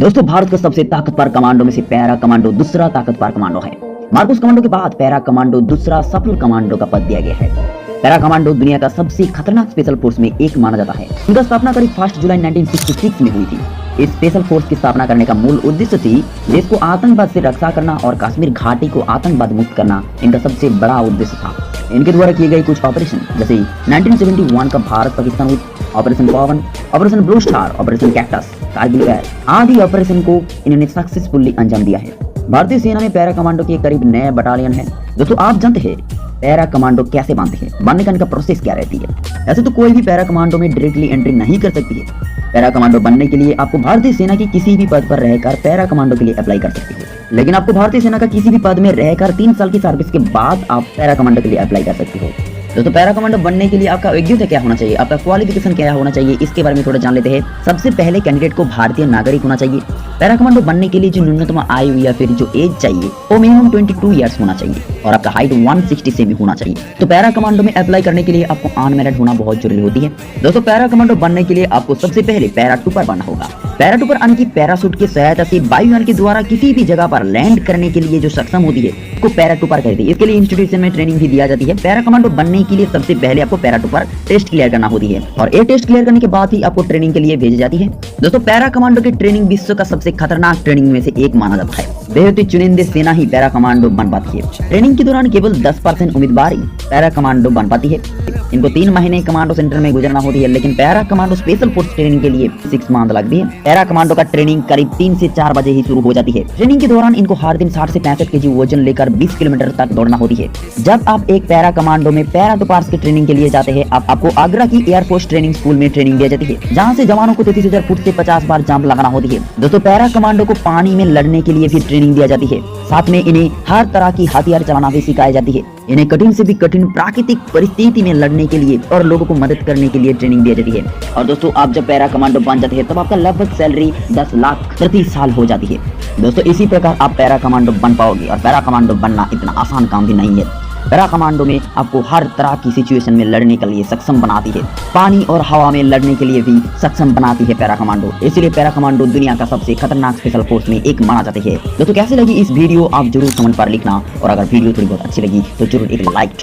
दोस्तों, भारत का सबसे ताकतवर कमांडो में से पैरा कमांडो दूसरा ताकतवर कमांडो है। मार्कोस कमांडो के बाद पैरा कमांडो दूसरा सफल कमांडो का पद दिया गया है। पैरा कमांडो दुनिया का सबसे खतरनाक स्पेशल फोर्स में एक माना जाता है। इनका स्थापना करीब 1 जुलाई 1966 में हुई थी। इस स्पेशल फोर्स की स्थापना करने का मूल उद्देश्य थी देश को आतंकवाद से रक्षा करना और कश्मीर घाटी को आतंकवाद मुक्त करना इनका सबसे बड़ा उद्देश्य था। इनके द्वारा किए गए कुछ ऑपरेशन जैसे 1971 का भारत पाकिस्तान युद्ध, operation Pawan, operation Blue Star, operation Cactus, Kargil war आदि ऑपरेशन को इन्होंने सक्सेसफुली अंजाम दिया है। भारतीय सेना में पैरा कमांडो के करीब 9 बटालियन है। दोस्तों, आप जानते हैं पैरा कमांडो कैसे बनते हैं, बनने का इनका प्रोसेस क्या रहती है। ऐसे तो कोई भी पैरा कमांडो में डायरेक्टली एंट्री नहीं कर सकती है। पैरा कमांडो बनने के लिए आपको भारतीय सेना की किसी भी पद पर रहकर पैरा कमांडो के लिए अप्लाई कर सकते हो। लेकिन आपको भारतीय सेना का किसी भी पद में रहकर 3 साल की सर्विस के बाद आप पैरा कमांडो के लिए अप्लाई कर सकते हो। दोस्तों, पैरा कमांडो बनने के लिए आपका योग्यता क्या होना चाहिए, आपका क्वालिफिकेशन क्या होना चाहिए, इसके बारे में थोड़ा जान लेते हैं। सबसे पहले कैंडिडेट को भारतीय नागरिक होना चाहिए। पैरा कमांडो बनने के लिए जो न्यूनतम आयु या फिर जो एज चाहिए वो मिनिमम 22 ईयर्स होना चाहिए और आपका हाइट 160 से भी होना चाहिए। तो पैरा कमांडो में अप्लाई करने के लिए आपको अनमैरिड होना बहुत जरूरी होती है। दोस्तों, पैरा कमांडो बनने के लिए आपको सबसे पहले पैराट्रूपर बनना होगा। पैराट्रूपर यानी कि पैराशूट की सहायता से वायुयान के द्वारा किसी भी जगह पर लैंड करने के लिए जो सक्षम होती है उसको पैराट्रूपर कहते हैं। इसके लिए इंस्टीट्यूशन में ट्रेनिंग भी दिया जाती है। पैरा कमांडो बनने के लिए सबसे पहले आपको पैराट्रूपर टेस्ट क्लियर करना होती है और ये टेस्ट क्लियर करने के बाद ही आपको ट्रेनिंग के लिए भेजी जाती है। दोस्तों, पैरा कमांडो की ट्रेनिंग विश्व का सबसे खतरनाक ट्रेनिंग में से एक माना जाता है। बेहद ही चुनिंदे सेना ही पैरा कमांडो बन पाती है। ट्रेनिंग के दौरान केवल 10% उम्मीदवार ही पैरा कमांडो बन पाती है। इनको 3 महीने कमांडो सेंटर में गुजरना होती है, लेकिन para commando special force training के लिए 6 मंथ लगती है। पैरा कमांडो का ट्रेनिंग करीब 3 से 4 बजे ही शुरू हो जाती है। ट्रेनिंग के दौरान इनको हर दिन 60 से 65 केजी वजन लेकर 20 किलोमीटर तक दौड़ना होती है। जब आप एक पैरा कमांडो में पैराट्रूपर्स की ट्रेनिंग के लिए जाते हैं, आपको आगरा की एयरफोर्स ट्रेनिंग स्कूल में ट्रेनिंग दी जाती है, जहां से जवानों को 33,000 फुट से 50 बार जंप लगाना होती है। दोस्तों, पैरा कमांडो को पानी में लड़ने के लिए भी ट्रेनिंग दी जाती है। साथ में इन्हें हर तरह की हथियार चलाना भी सिखाई जाती है। इन्हें कठिन से भी कठिन प्राकृतिक परिस्थिति में लड़ने के लिए और लोगों को मदद करने के लिए ट्रेनिंग दी जाती है। और दोस्तों, आप जब पैरा कमांडो बन जाते हैं तब आपका लगभग सैलरी 10 लाख प्रति साल हो जाती है। दोस्तों, इसी प्रकार आप पैरा कमांडो बन पाओगे और पैरा कमांडो बनना इतना आसान काम भी नहीं है। पैरा कमांडो में आपको हर तरह की सिचुएशन में लड़ने के लिए सक्षम बनाती है। पानी और हवा में लड़ने के लिए भी सक्षम बनाती है पैरा कमांडो। इसलिए पैरा कमांडो दुनिया का सबसे खतरनाक स्पेशल फोर्स में एक माना जाती है। दोस्तों, कैसी लगी इस वीडियो आप जरूर कमेंट पर लिखना और अगर वीडियो थोड़ी बहुत अच्छी लगी तो जरूर एक लाइक